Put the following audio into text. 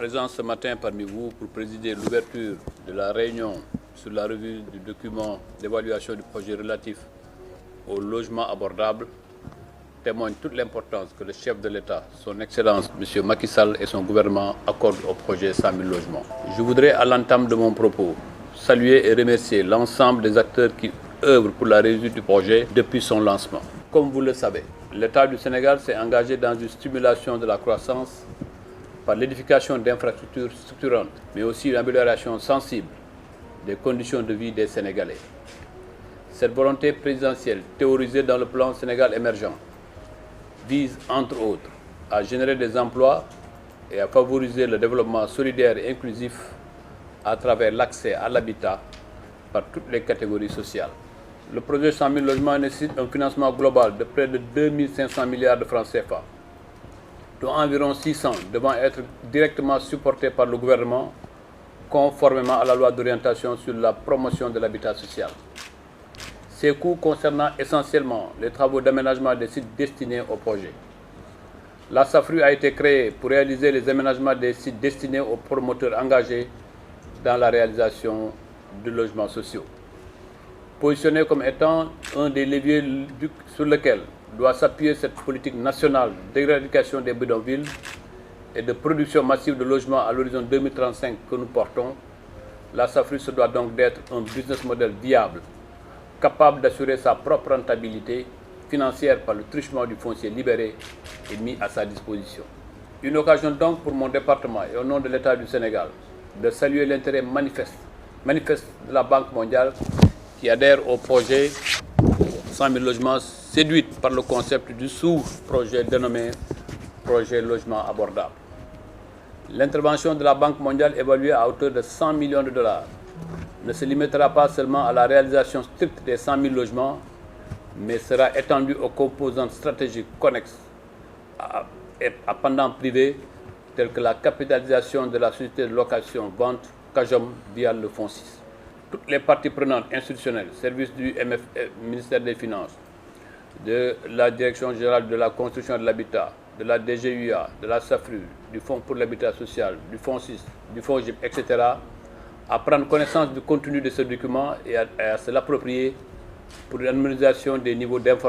présent ce matin parmi vous pour présider l'ouverture de la réunion sur la revue du document d'évaluation du projet relatif au logement abordable témoigne toute l'importance que le chef de l'État, son Excellence M. Macky Sall et son gouvernement accordent au projet 100 000 logements. Je voudrais à l'entame de mon propos saluer et remercier l'ensemble des acteurs qui œuvrent pour la réussite du projet depuis son lancement. Comme vous le savez, l'État du Sénégal s'est engagé dans une stimulation de la croissance par l'édification d'infrastructures structurantes, mais aussi une amélioration sensible des conditions de vie des Sénégalais. Cette volonté présidentielle, théorisée dans le plan Sénégal émergent, vise entre autres à générer des emplois et à favoriser le développement solidaire et inclusif à travers l'accès à l'habitat par toutes les catégories sociales. Le projet 100 000 logements nécessite un financement global de près de 2 500 milliards de francs CFA, dont environ 600 devant être directement supportés par le gouvernement, conformément à la loi d'orientation sur la promotion de l'habitat social. Ces coûts concernant essentiellement les travaux d'aménagement des sites destinés au projet. La SAFRU a été créée pour réaliser les aménagements des sites destinés aux promoteurs engagés dans la réalisation de logements sociaux. Positionné comme étant un des leviers sur lequel doit s'appuyer cette politique nationale d'éradication des bidonvilles et de production massive de logements à l'horizon 2035 que nous portons, la SAFRU se doit donc d'être un business model viable, capable d'assurer sa propre rentabilité financière par le truchement du foncier libéré et mis à sa disposition. Une occasion donc pour mon département et au nom de l'État du Sénégal de saluer l'intérêt manifeste de la Banque mondiale qui adhère au projet 100 000 logements, séduite par le concept du sous-projet dénommé projet logement abordable. L'intervention de la Banque mondiale évaluée à hauteur de 100 millions de dollars ne se limitera pas seulement à la réalisation stricte des 100 000 logements, mais sera étendue aux composantes stratégiques connexes et à pendant privé tels que la capitalisation de la société de location-vente CAJOM via le Fonds 6. Toutes les parties prenantes institutionnelles, services du ministère des Finances, de la Direction générale de la construction et de l'habitat, de la DGUA, de la SAFRU, du Fonds pour l'habitat social, du Fonds 6, du Fonds GIP, etc., à prendre connaissance du contenu de ce document et à se l'approprier pour une harmonisation des niveaux d'information